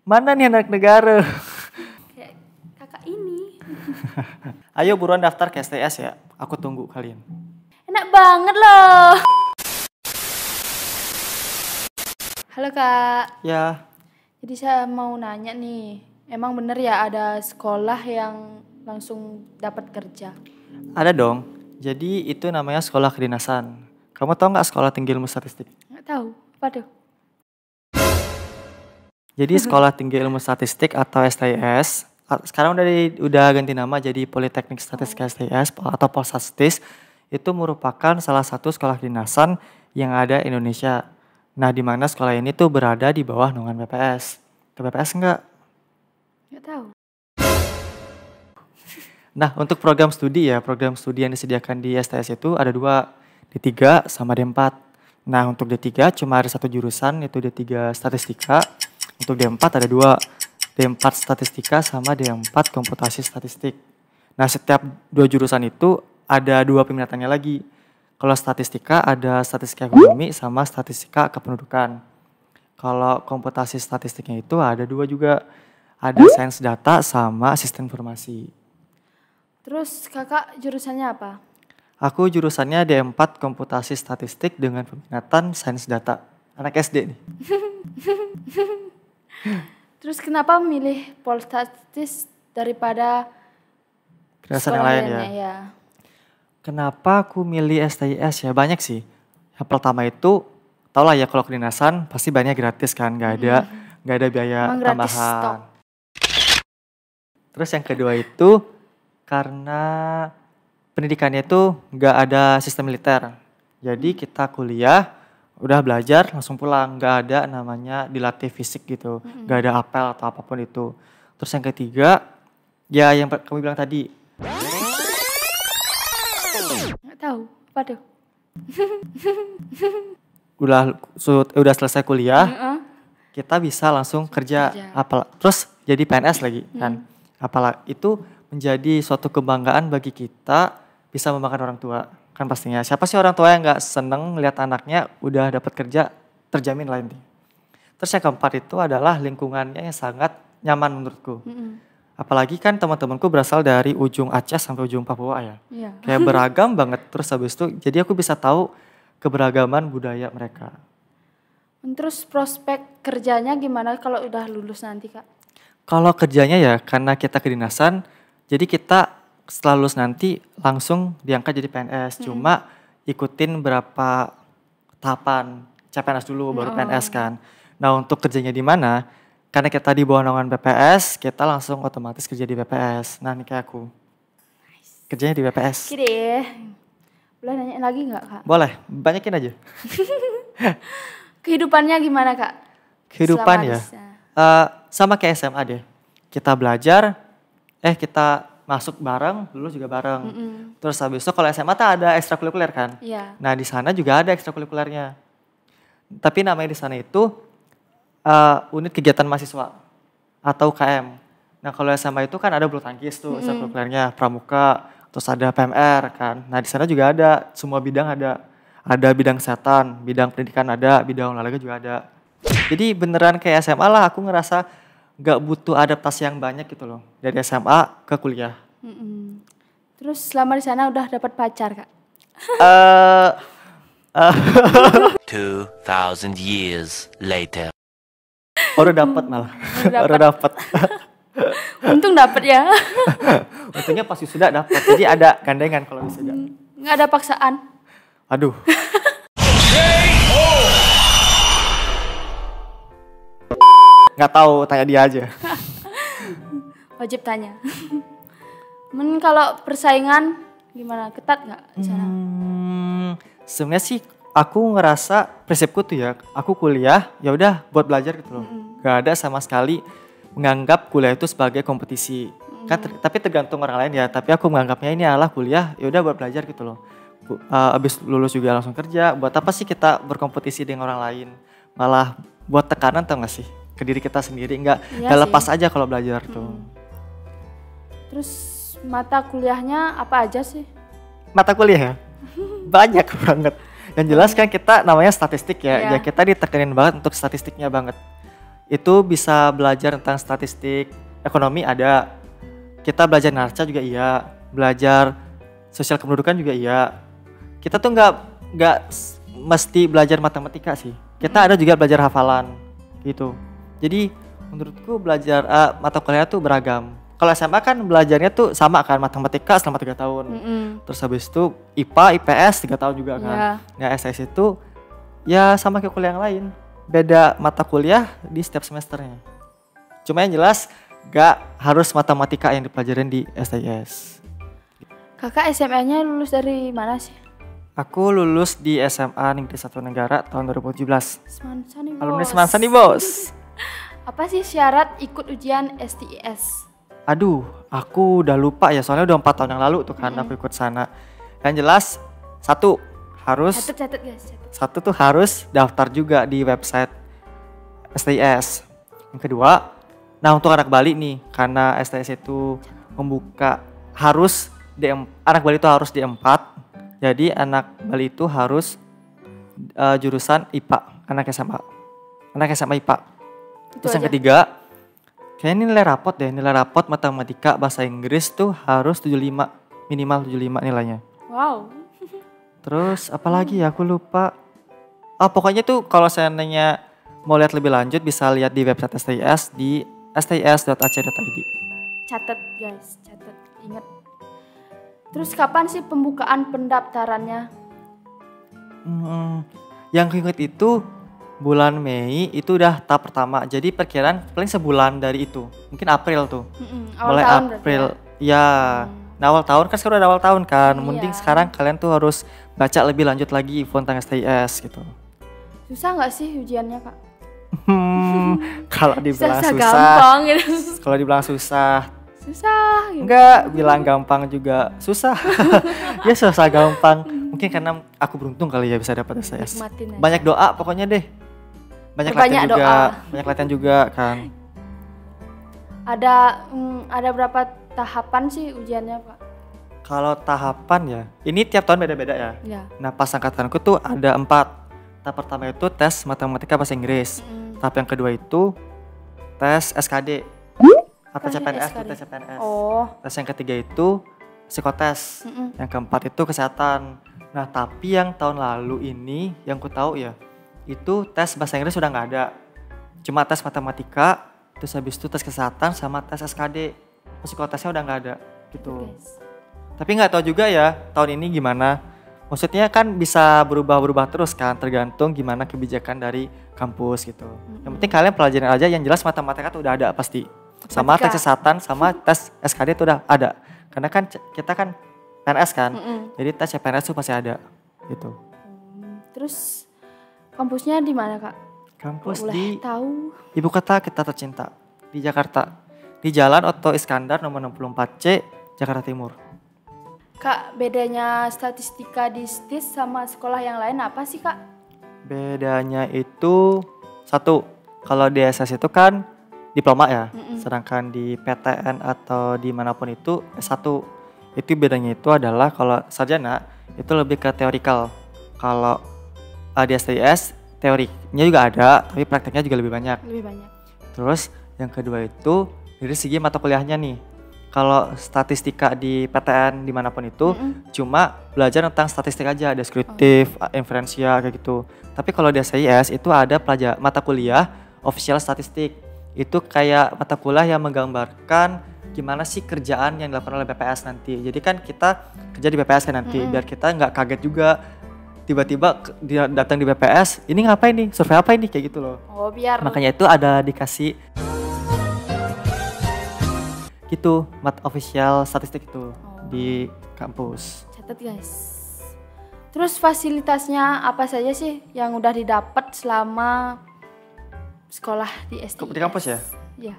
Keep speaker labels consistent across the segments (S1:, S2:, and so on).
S1: Mana nih anak negara?
S2: Kayak kakak ini.
S1: Ayo buruan daftar ke STS ya. Aku tunggu kalian.
S2: Enak banget loh. Halo kak.
S1: Ya,
S2: Jadi saya mau nanya nih. Emang bener ya ada sekolah yang langsung dapat kerja?
S1: ada dong. Jadi itu namanya sekolah kedinasan. Kamu tahu nggak sekolah tinggi ilmu statistik?
S2: Nggak tahu. Apa tuh?
S1: Jadi sekolah tinggi ilmu statistik atau STIS sekarang udah ganti nama jadi Politeknik Statistika STIS atau Polstatistis. Itu merupakan salah satu sekolah kedinasan yang ada di Indonesia. Nah, di mana sekolah ini tuh berada di bawah naungan BPS. Ke BPS enggak?
S2: Nggak tahu.
S1: Nah, untuk program studi yang disediakan di STS itu ada 2, D3 sama D4. Nah, untuk D3 cuma ada 1 jurusan, yaitu D3 Statistika. Untuk D4 ada 2, D4 Statistika sama D4 Komputasi Statistik. Nah, setiap 2 jurusan itu ada 2 peminatannya lagi. Kalau Statistika ada Statistika Ekonomi sama Statistika Kependudukan. Kalau Komputasi Statistiknya itu ada 2 juga. Ada Sains Data sama Sistem Informasi.
S2: Terus kakak jurusannya apa?
S1: Aku jurusannya D4 Komputasi Statistik dengan peminatan Sains Data. Anak SD nih.
S2: Terus kenapa milih Polstatistis daripada
S1: Kedinasan yang
S2: sekolah
S1: lain
S2: lainnya
S1: ya. Kenapa aku milih STIS ya? Banyak sih. Yang pertama itu, tau lah ya kalau kedinasan pasti banyak gratis kan. Nggak ada biaya
S2: Emang gratis
S1: tambahan.
S2: stok.
S1: Terus yang kedua itu karena pendidikannya itu nggak ada sistem militer. Jadi kita kuliah, udah belajar langsung pulang. Nggak ada namanya dilatih fisik gitu. Nggak ada apel atau apapun itu. Terus yang ketiga, ya yang kamu bilang tadi.
S2: Nggak tahu. Apa tuh?
S1: Udah selesai kuliah,
S2: Heeh.
S1: kita bisa langsung kerja. Terus jadi PNS lagi kan. Apalagi itu menjadi suatu kebanggaan bagi kita bisa membanggakan orang tua. Kan pastinya. Siapa sih orang tua yang nggak seneng lihat anaknya udah dapat kerja terjamin lah ini. Terus yang keempat itu adalah lingkungannya yang sangat nyaman menurutku. Apalagi kan teman-temanku berasal dari ujung Aceh sampai ujung Papua ya.
S2: Iya.
S1: Kayak beragam banget. Terus habis itu jadi aku bisa tahu keberagaman budaya mereka.
S2: Terus prospek kerjanya gimana kalau udah lulus nanti kak?
S1: Kalau kerjanya ya karena kita kedinasan, jadi kita setelah lulus nanti langsung diangkat jadi PNS. Cuma ikutin berapa tahapan CPNS dulu baru PNS kan. Nah untuk kerjanya di mana? Karena kita di bawah naungan BPS, kita langsung otomatis kerja di BPS. Nah ini kayak aku. Kerjanya di BPS.
S2: Oke deh. Boleh nanya lagi nggak kak?
S1: Boleh, banyakin aja.
S2: Kehidupannya gimana kak?
S1: Kehidupan
S2: Selama
S1: ya.
S2: di sana.
S1: Sama kayak SMA deh. Kita belajar, kita masuk bareng, lulus juga bareng. Terus habis itu kalau SMA tuh ada ekstrakurikuler kan.
S2: Iya.
S1: Nah di sana juga ada ekstrakurikulernya. Tapi namanya di sana itu unit kegiatan mahasiswa atau UKM. Nah kalau SMA itu kan ada bulu tangkis tuh ekstrakurikulernya, pramuka, terus ada PMR kan. Nah di sana juga ada, semua bidang ada. Ada bidang kesehatan, bidang pendidikan ada, bidang olahraga juga ada. Jadi beneran kayak SMA lah, aku ngerasa gak butuh adaptasi yang banyak gitu loh. Dari SMA ke kuliah.
S2: Terus selama di sana udah dapat pacar kak?
S3: 2,000 years later.
S1: Udah dapet malah. Udah dapet.
S2: Untung dapet ya.
S1: Untungnya pas sudah dapet. Jadi ada gandengan kalau wisuda.
S2: Nggak ada paksaan.
S1: Aduh. Nggak tahu, tanya dia aja.
S2: Wajib tanya. Kalau persaingan gimana? Ketat nggak di sana?
S1: Sebenarnya sih aku ngerasa prinsipku tuh ya, aku kuliah ya udah buat belajar gitu loh. Gak ada sama sekali menganggap kuliah itu sebagai kompetisi. Kan tapi tergantung orang lain ya, tapi aku menganggapnya ini adalah kuliah ya udah buat belajar gitu loh. Abis lulus juga langsung kerja, buat apa sih kita berkompetisi dengan orang lain? Malah buat tekanan tau gak sih? Ke diri kita sendiri, nggak lepas aja kalau belajar tuh.
S2: Terus mata kuliahnya apa aja sih?
S1: Mata kuliah ya? Banyak banget. Yang jelas kan kita namanya statistik ya, ya kita ditekenin banget untuk statistiknya banget. Itu bisa belajar tentang statistik, ekonomi ada. Kita belajar narca juga iya, belajar sosial kependudukan juga iya. Kita tuh mesti belajar matematika sih. Kita ada juga belajar hafalan gitu. Jadi menurutku belajar mata kuliah tuh beragam. Kalau SMA kan belajarnya tuh sama kan, matematika selama 3 tahun. Terus habis itu IPA, IPS 3 tahun juga kan. Nah SIS itu ya sama kayak kuliah yang lain. Beda mata kuliah di setiap semesternya. Cuma yang jelas gak harus matematika yang dipelajarin di SIS.
S2: Kakak SMA-nya lulus dari mana sih?
S1: Aku lulus di SMA Negeri 1 Negara tahun 2017.
S2: Semansa nih bos.
S1: Alumni Semansa nih bos.
S2: Apa sih syarat ikut ujian STIS?
S1: Aduh, aku udah lupa ya, soalnya udah 4 tahun yang lalu tuh kan aku ikut sana. Yang jelas,
S2: Catat guys.
S1: satu tuh harus daftar juga di website STIS. Yang kedua, nah untuk anak Bali nih, karena STIS itu membuka anak Bali itu harus D4. Jadi anak Bali itu harus jurusan IPA, anak SMA IPA. Terus yang ketiga, kayaknya nilai rapot matematika bahasa Inggris tuh harus 75, minimal 75 nilainya.
S2: Wow.
S1: Terus apalagi ya aku lupa. Pokoknya tuh kalau seandainya mau lihat lebih lanjut bisa lihat di website STIS di stis.ac.id.
S2: Catat guys, ingat. Terus kapan sih pembukaan pendaftarannya?
S1: Yang aku ingat itu bulan Mei itu udah tahap pertama. Jadi perkiraan paling sebulan dari itu. Mungkin April tuh. Mulai April. Ya. Nah awal tahun kan sekarang udah awal tahun kan. Mending sekarang kalian tuh harus baca lebih lanjut lagi info tentang STIS gitu.
S2: Susah nggak sih ujiannya kak?
S1: Kalau dibilang susah.
S2: Gampang gitu.
S1: Kalau dibilang susah.
S2: Susah. Gitu.
S1: Enggak, bilang gampang juga susah. Ya susah gampang. Mungkin karena aku beruntung kali ya bisa dapat STIS. Banyak doa pokoknya deh. Banyak latihan juga kan.
S2: Ada berapa tahapan sih ujiannya Pak?
S1: Kalau tahapan ya, ini tiap tahun beda-beda ya. Nah pas angkatanku tuh ada 4. Tahap pertama itu tes matematika bahasa Inggris. Tahap yang kedua itu tes SKD atau CPNS. Tes yang ketiga itu psikotes. Yang keempat itu kesehatan. Nah tapi yang tahun lalu ini yang ku tahu ya, itu tes bahasa Inggris sudah nggak ada. Cuma tes matematika, terus habis itu tes kesehatan sama tes SKD. Psikotesnya udah nggak ada gitu. Tapi nggak tahu juga ya tahun ini gimana. Maksudnya kan bisa berubah-ubah terus kan, tergantung gimana kebijakan dari kampus gitu. Yang penting kalian pelajarin aja, yang jelas matematika tuh udah ada pasti. Sama tes kesehatan, sama tes SKD tuh udah ada. Karena kan kita kan PNS kan, jadi tes CPNS tuh pasti ada gitu.
S2: Terus kampusnya di mana kak?
S1: Kampus
S2: boleh tahu?
S1: Ibu kota kita tercinta di Jakarta. Di Jalan Otto Iskandar nomor 64C, Jakarta Timur.
S2: Kak, bedanya statistika di STIS sama sekolah yang lain apa sih kak?
S1: Bedanya itu satu, kalau di SIS itu kan diploma ya, sedangkan di PTN atau dimanapun itu S1. Itu bedanya itu adalah kalau sarjana itu lebih ke teorikal. Kalau di STIS teorinya juga ada, tapi prakteknya juga lebih banyak. Terus yang kedua itu dari segi mata kuliahnya nih, kalau statistika di PTN dimanapun itu cuma belajar tentang statistik aja, deskriptif, inferensial kayak gitu. Tapi kalau di SIS itu ada mata kuliah official statistik. Itu kayak mata kuliah yang menggambarkan gimana sih kerjaan yang dilakukan oleh BPS nanti. Jadi kan kita kerja di BPS kan nanti, biar kita nggak kaget juga tiba-tiba datang di BPS, ini ngapain nih, survei apa ini, kayak gitu loh. Makanya itu ada dikasih gitu, official statistik itu di kampus.
S2: Catat guys. Terus fasilitasnya apa saja sih yang udah didapat selama sekolah di STIS?
S1: Di kampus ya?
S2: Iya.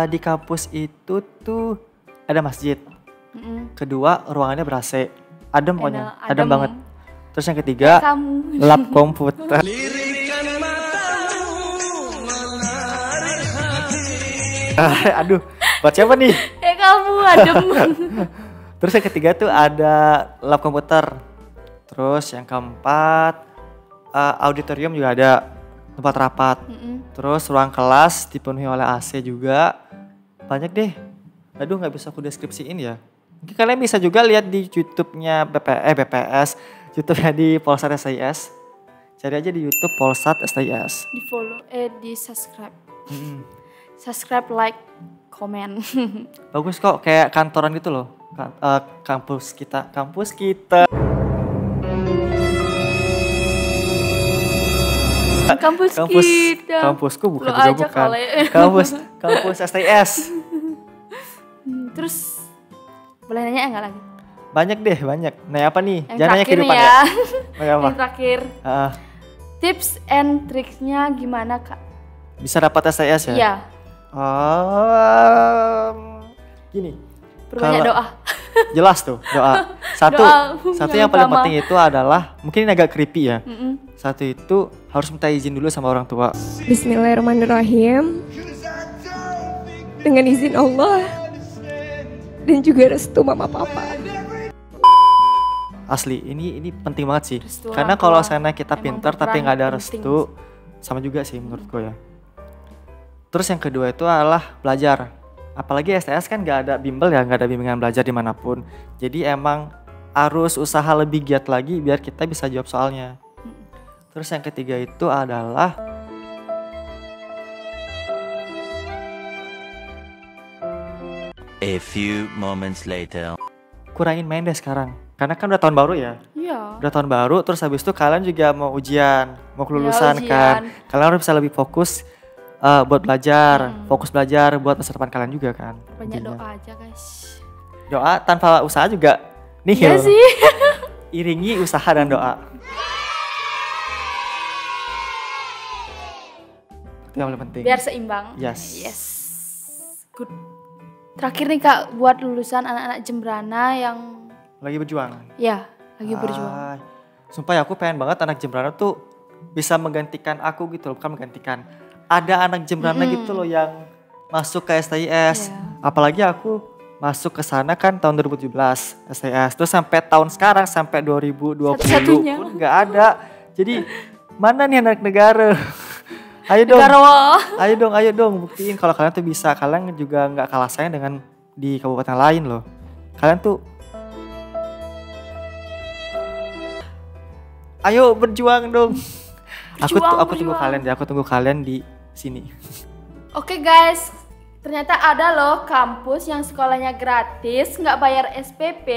S1: Di kampus itu tuh ada masjid. Kedua, ruangannya ber-AC. Adem pokoknya, adem banget. Terus yang ketiga, lab komputer. Aduh, buat siapa nih?
S2: Kamu adem.
S1: Terus yang ketiga tuh ada lab komputer. Terus yang keempat auditorium juga ada. tempat rapat. Terus ruang kelas dipenuhi oleh AC juga. Banyak deh. Aduh nggak bisa aku deskripsiin ya. Mungkin kalian bisa juga lihat di YouTube-nya BPS, YouTube-nya di Polsat STIS. Cari aja di YouTube Polsat STIS.
S2: Di follow, di subscribe. Subscribe, like, komen.
S1: Bagus kok, kayak kantoran gitu loh. Kampus kita.
S2: Kampus kita.
S1: Kampusku bukan
S2: Lo
S1: juga
S2: aja
S1: bukan.
S2: kali.
S1: Kampus STIS.
S2: Terus boleh nanya enggak lagi?
S1: Banyak deh, banyak. Nah, apa nih?
S2: Yang
S1: Jangan nanya
S2: terakhir nih
S1: kehidupan
S2: ya.
S1: ya. Apa?
S2: Yang terakhir.
S1: Ah,
S2: Tips and tricksnya gimana Kak?
S1: bisa dapat STIS ya?
S2: Iya.
S1: Gini.
S2: Perbanyak
S1: Kalau-
S2: doa.
S1: Jelas tuh doa. Satu yang
S2: yang
S1: paling
S2: utama.
S1: penting itu adalah mungkin ini agak creepy ya.
S2: Mm-mm.
S1: Satu itu harus minta izin dulu sama orang tua.
S4: Bismillahirrahmanirrahim. Dengan izin Allah dan juga restu mama papa.
S1: Asli, ini penting banget sih.
S2: Restu
S1: Karena
S2: orang
S1: kalau
S2: tua
S1: sana kita
S2: emang
S1: pintar tapi
S2: berperan
S1: nggak ada
S2: penting.
S1: restu, sama juga sih menurutku ya. Terus yang kedua itu adalah belajar. Apalagi STS kan nggak ada bimbel ya, nggak ada bimbingan belajar dimanapun. Jadi emang harus usaha lebih giat lagi biar kita bisa jawab soalnya. Terus yang ketiga itu adalah
S3: A few moments later.
S1: kurangin main deh sekarang. Karena kan udah tahun baru ya.
S2: Iya.
S1: Udah tahun baru, terus habis itu kalian juga mau ujian, mau kelulusan
S2: ujian.
S1: kan. Kalian harus bisa lebih fokus buat belajar, fokus belajar buat masa depan kalian juga kan.
S2: Banyak
S1: Intinya.
S2: doa aja guys.
S1: Doa tanpa usaha juga
S2: Iya
S1: nihil.
S2: sih.
S1: Iringi usaha dan doa. Itu yang paling penting.
S2: Biar seimbang.
S1: Yes.
S2: Yes. Good. Terakhir nih Kak, buat lulusan anak-anak Jembrana yang
S1: Lagi berjuang.
S2: ya lagi berjuang.
S1: Ay, sumpah ya aku pengen banget anak Jembrana tuh bisa menggantikan aku gitu loh, bukan menggantikan. Ada anak Jembrana gitu loh yang masuk ke STIS.
S2: Iya.
S1: Apalagi aku masuk ke sana kan tahun 2017 STIS. Terus sampai tahun sekarang sampai 2020
S2: Satu-satunya.
S1: pun nggak ada. Jadi mana nih anak negara? Ayo dong.
S2: Negarawa.
S1: Ayo dong buktiin kalau kalian tuh bisa. Kalian juga nggak kalah sayang dengan di kabupaten lain loh. Kalian tuh ayo berjuang dong. Aku tunggu
S2: berjuang.
S1: kalian deh. Aku tunggu kalian di sini.
S2: Oke guys, ternyata ada loh kampus yang sekolahnya gratis, nggak bayar SPP,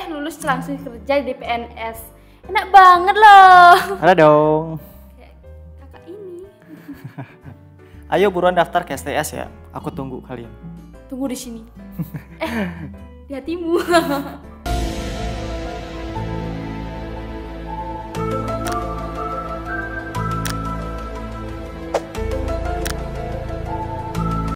S2: lulus langsung kerja di PNS. Enak banget loh.
S1: Ada dong.
S2: Kayak kakak ini.
S1: Ayo buruan daftar ke STS ya. Aku tunggu kalian.
S2: Tunggu di sini. Di hatimu.